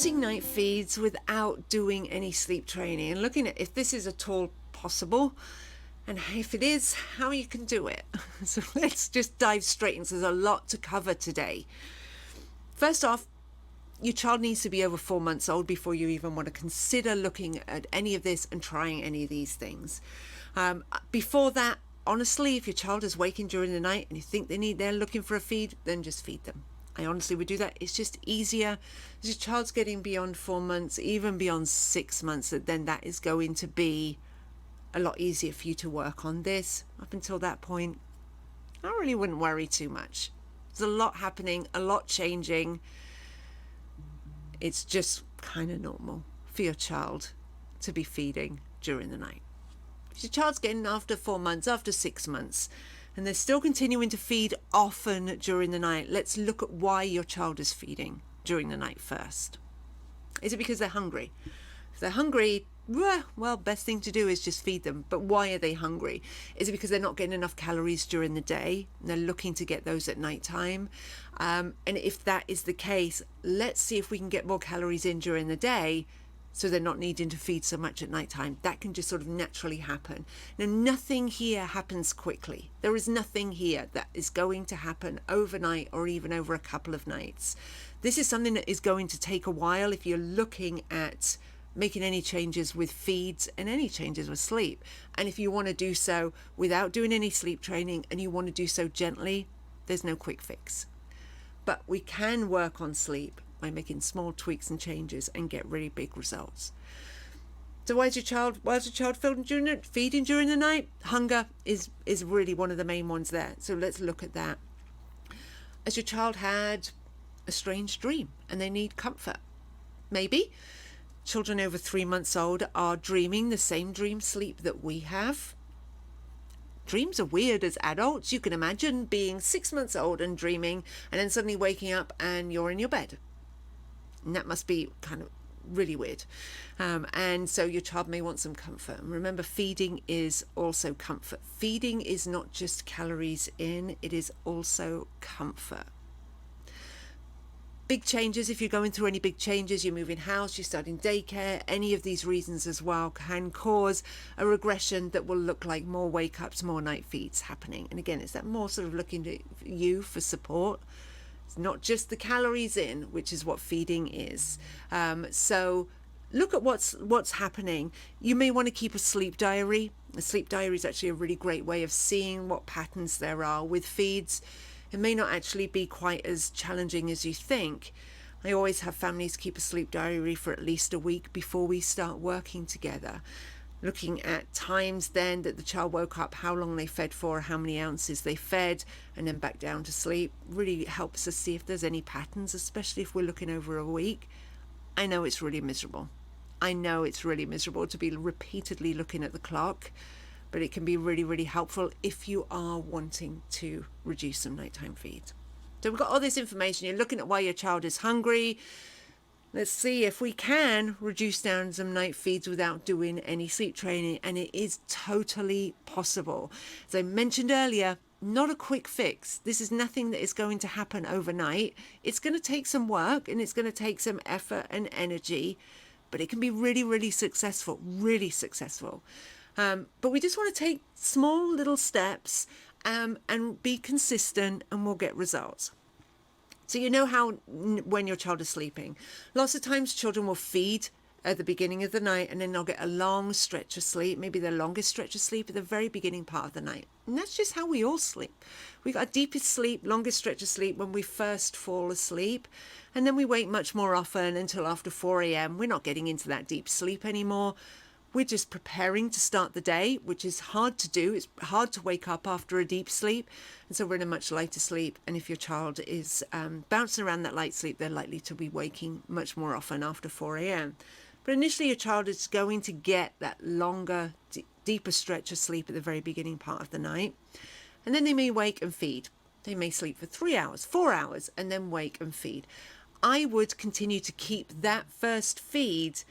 reducing night feeds without doing any sleep training and looking at if this is at all possible, and if it is, how you can do it. So let's just dive straight in. So there's a lot to cover today. First off, your child needs to be over 4 months old before you even want to consider looking at any of this and trying any of these things. Before that, honestly, if your child is waking during the night and you think they're looking for a feed, then just feed them. I honestly would do that. It's just easier. As your child's getting beyond 4 months, even beyond 6 months, then that is going to be a lot easier for you to work on this. Up until that point, I really wouldn't worry too much. There's a lot happening, a lot changing. It's just kind of normal for your child to be feeding during the night. If your child's getting after 4 months, after 6 months, and they're still continuing to feed often during the night, let's look at why your child is feeding during the night first. Is it because they're hungry? If they're hungry, well, best thing to do is just feed them. But why are they hungry? Is it because they're not getting enough calories during the day and they're looking to get those at nighttime? And if that is the case, let's see if we can get more calories in during the day so they're not needing to feed so much at nighttime. That can just sort of naturally happen. Now, nothing here happens quickly. There is nothing here that is going to happen overnight or even over a couple of nights. This is something that is going to take a while if you're looking at making any changes with feeds and any changes with sleep. And if you want to do so without doing any sleep training and you want to do so gently, there's no quick fix. But we can work on sleep by making small tweaks and changes and get really big results. So why is your child feeding during the night? Hunger is really one of the main ones there. So let's look at that. Has your child had a strange dream and they need comfort? Maybe. Children over 3 months old are dreaming the same dream sleep that we have. Dreams are weird as adults. You can imagine being 6 months old and dreaming and then suddenly waking up and you're in your bed. And that must be kind of really weird. And so your child may want some comfort. And remember, feeding is also comfort. Feeding is not just calories in, it is also comfort. Big changes, if you're going through any big changes, you're moving house, you're starting daycare, any of these reasons as well can cause a regression that will look like more wake-ups, more night feeds happening. And again, it's that more sort of looking to you for support. It's not just the calories in, which is what feeding is. So look at what's happening. You may want to keep a sleep diary. A sleep diary is actually a really great way of seeing what patterns there are with feeds. It may not actually be quite as challenging as you think. I always have families keep a sleep diary for at least a week before we start working together. Looking at times then that the child woke up, how long they fed for, how many ounces they fed, and then back down to sleep really helps us see if there's any patterns, especially if we're looking over a week. I know it's really miserable. I know it's really miserable to be repeatedly looking at the clock, but it can be really, really helpful if you are wanting to reduce some nighttime feeds. So we've got all this information. You're looking at why your child is hungry. Let's see if we can reduce down some night feeds without doing any sleep training. And it is totally possible. As I mentioned earlier, not a quick fix. This is nothing that is going to happen overnight. It's going to take some work and it's going to take some effort and energy, but it can be really, really successful, really successful. But we just want to take small little steps and be consistent and we'll get results. So you know how when your child is sleeping, lots of times children will feed at the beginning of the night and then they'll get a long stretch of sleep, maybe the longest stretch of sleep at the very beginning part of the night. And that's just how we all sleep. We got our deepest sleep, longest stretch of sleep when we first fall asleep. And then we wake much more often until after 4 a.m. We're not getting into that deep sleep anymore. We're just preparing to start the day, which is hard to do. It's hard to wake up after a deep sleep. And so we're in a much lighter sleep. And if your child is bouncing around that light sleep, they're likely to be waking much more often after 4 a.m. But initially, your child is going to get that longer, deeper stretch of sleep at the very beginning part of the night. And then they may wake and feed. They may sleep for 3 hours, 4 hours, and then wake and feed. I would continue to keep that first feed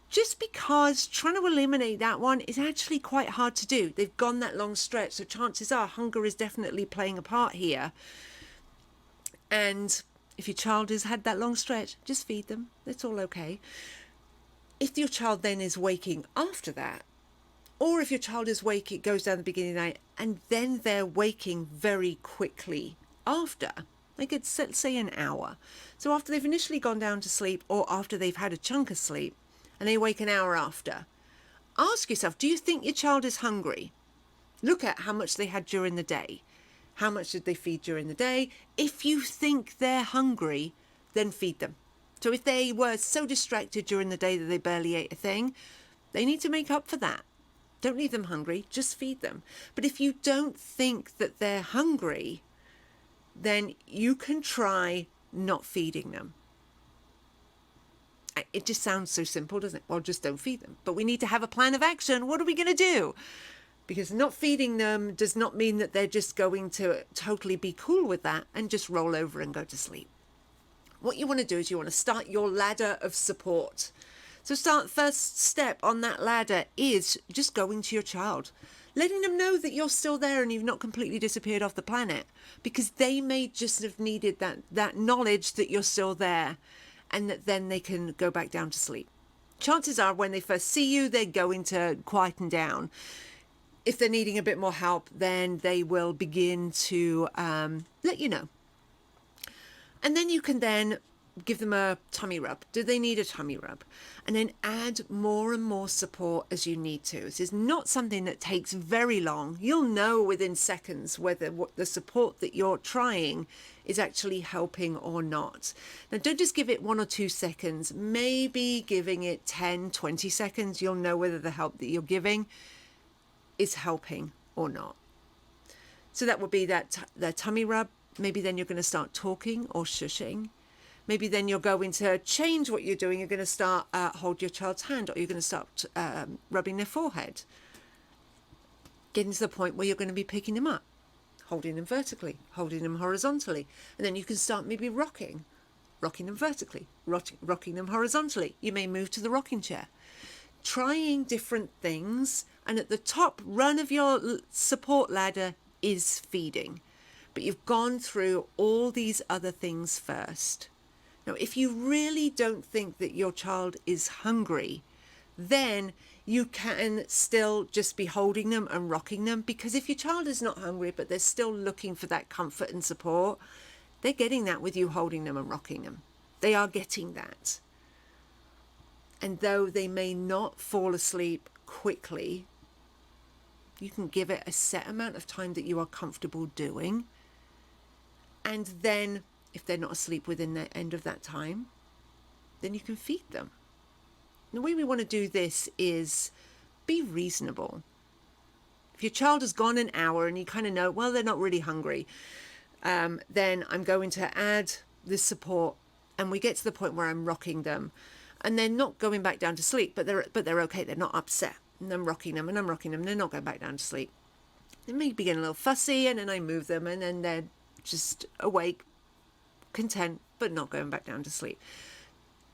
just because trying to eliminate that one is actually quite hard to do. They've gone that long stretch, so chances are hunger is definitely playing a part here. And If your child has had that long stretch, just feed them. It's all okay. If your child then is waking after that, or if your child is waking, goes down the beginning of the night, and then they're waking very quickly after, like it's, let's say, an hour. So after they've initially gone down to sleep, or after they've had a chunk of sleep, and they wake an hour after, ask yourself, do you think your child is hungry? Look at how much they had during the day. How much did they feed during the day? If you think they're hungry, then feed them. So if they were so distracted during the day that they barely ate a thing, they need to make up for that. Don't leave them hungry, just feed them. But if you don't think that they're hungry, then you can try not feeding them. It just sounds so simple, doesn't it? Well, just don't feed them. But we need to have a plan of action. What are we going to do? Because not feeding them does not mean that they're just going to totally be cool with that and just roll over and go to sleep. What you want to do is you want to start your ladder of support. So first step on that ladder is just going to your child, letting them know that you're still there and you've not completely disappeared off the planet, because they may just have needed that knowledge that you're still there, and that then they can go back down to sleep. Chances are when they first see you, they're going to quieten down. If they're needing a bit more help, then they will begin to let you know. And then you can then give them a tummy rub. Do they need a tummy rub? And then add more and more support as you need to. This is not something that takes very long. You'll know within seconds whether the support that you're trying is actually helping or not. Now, don't just give it 1 or 2 seconds. Maybe giving it 10, 20 seconds, you'll know whether the help that you're giving is helping or not. So that would be that tummy rub. Maybe then you're going to start talking or shushing. Maybe then you're going to change what you're doing. You're going to start hold your child's hand, or you're going to start rubbing their forehead. Getting to the point where you're going to be picking them up, holding them vertically, holding them horizontally. And then you can start maybe rocking them vertically, rocking them horizontally. You may move to the rocking chair. Trying different things. And at the top run of your support ladder is feeding. But you've gone through all these other things first. Now, if you really don't think that your child is hungry, then you can still just be holding them and rocking them, because if your child is not hungry, but they're still looking for that comfort and support, they're getting that with you holding them and rocking them. They are getting that. And though they may not fall asleep quickly, you can give it a set amount of time that you are comfortable doing. And then if they're not asleep within the end of that time, then you can feed them. The way we want to do this is be reasonable. If your child has gone an hour and you kind of know, well, they're not really hungry, then I'm going to add this support, and we get to the point where I'm rocking them, and they're not going back down to sleep, but they're okay. They're not upset. And I'm rocking them and I'm rocking them. They're not going back down to sleep. They may be getting a little fussy, and then I move them, and then they're just awake, content, but not going back down to sleep.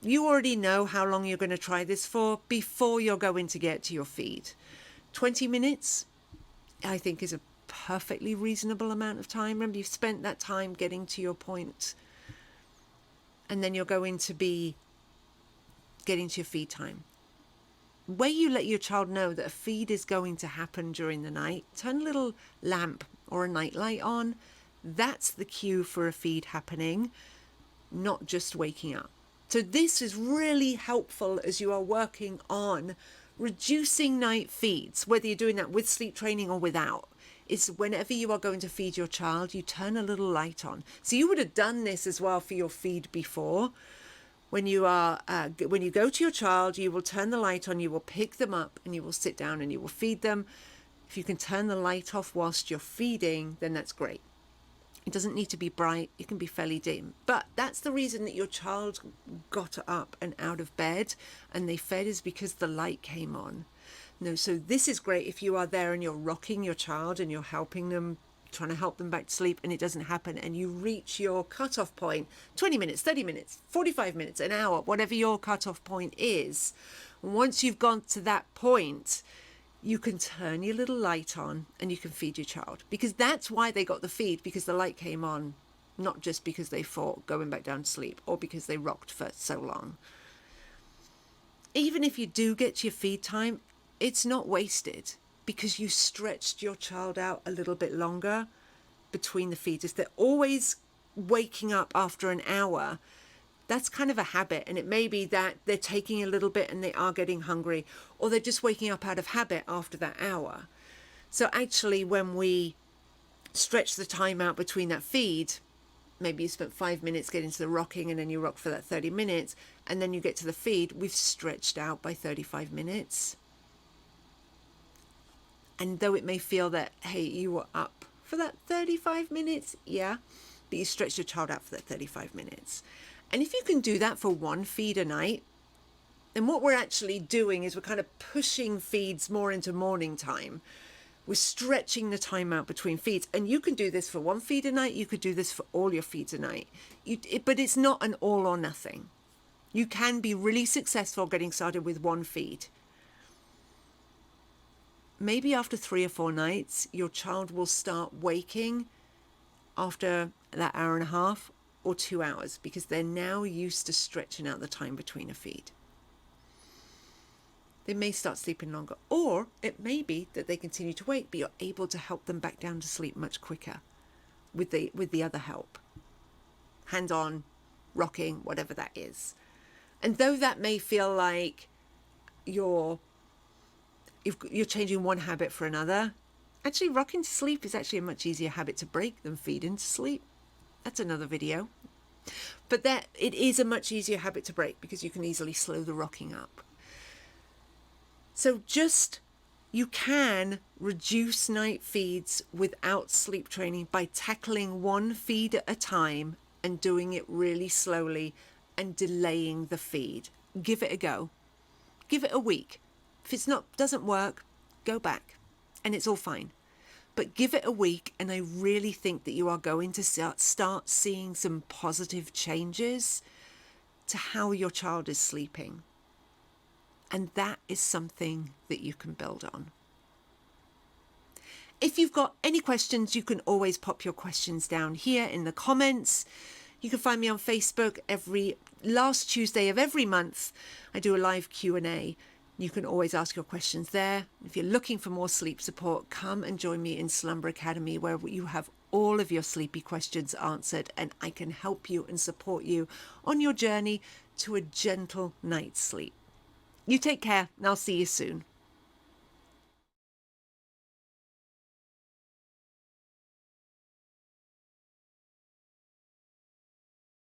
You already know how long you're going to try this for before you're going to get to your feed. 20 minutes, I think, is a perfectly reasonable amount of time. Remember, you've spent that time getting to your point, and then you're going to be getting to your feed time. Where you let your child know that a feed is going to happen during the night, turn a little lamp or a night light on. That's the cue for a feed happening, not just waking up. So this is really helpful as you are working on reducing night feeds, whether you're doing that with sleep training or without. Is whenever you are going to feed your child, you turn a little light on. So you would have done this as well for your feed before. When you go to your child, you will turn the light on, you will pick them up, and you will sit down and you will feed them. If you can turn the light off whilst you're feeding, then that's great. It doesn't need to be bright, it can be fairly dim. But that's the reason that your child got up and out of bed and they fed, is because the light came on. No, so this is great if you are there and you're rocking your child and you're helping them, trying to help them back to sleep, and it doesn't happen, and you reach your cutoff point, 20 minutes, 30 minutes, 45 minutes, an hour, whatever your cutoff point is. Once you've gone to that point, you can turn your little light on and you can feed your child, because that's why they got the feed, because the light came on not just because they fought going back down to sleep or because they rocked for so long. Even if you do get your feed time, it's not wasted because you stretched your child out a little bit longer between the feeds. If they're always waking up after an hour, that's kind of a habit, and it may be that they're taking a little bit and they are getting hungry, or they're just waking up out of habit after that hour. So actually, when we stretch the time out between that feed, maybe you spent 5 minutes getting to the rocking and then you rock for that 30 minutes and then you get to the feed, we've stretched out by 35 minutes. And though it may feel that, hey, you were up for that 35 minutes, yeah, but you stretched your child out for that 35 minutes. And if you can do that for one feed a night, then what we're actually doing is we're kind of pushing feeds more into morning time. We're stretching the time out between feeds. And you can do this for one feed a night. You could do this for all your feeds a night. But it's not an all or nothing. You can be really successful getting started with one feed. Maybe after 3 or 4 nights, your child will start waking after that hour and a half or 2 hours because they're now used to stretching out the time between a feed. They may start sleeping longer, or it may be that they continue to wake, but you're able to help them back down to sleep much quicker with the other help. Hand-on, rocking, whatever that is. And though that may feel like you're changing one habit for another, actually rocking to sleep is actually a much easier habit to break than feeding to sleep. That's another video. But that it is a much easier habit to break because you can easily slow the rocking up. So you can reduce night feeds without sleep training by tackling one feed at a time and doing it really slowly and delaying the feed. Give it a go. Give it a week. If it's doesn't work, go back and it's all fine. But give it a week, and I really think that you are going to start seeing some positive changes to how your child is sleeping. And that is something that you can build on. If you've got any questions, you can always pop your questions down here in the comments. You can find me on Facebook every last Tuesday of every month. I do a live Q&A. You can always ask your questions there. If you're looking for more sleep support, come and join me in Slumber Academy, where you have all of your sleepy questions answered, and I can help you and support you on your journey to a gentle night's sleep. You take care, and I'll see you soon.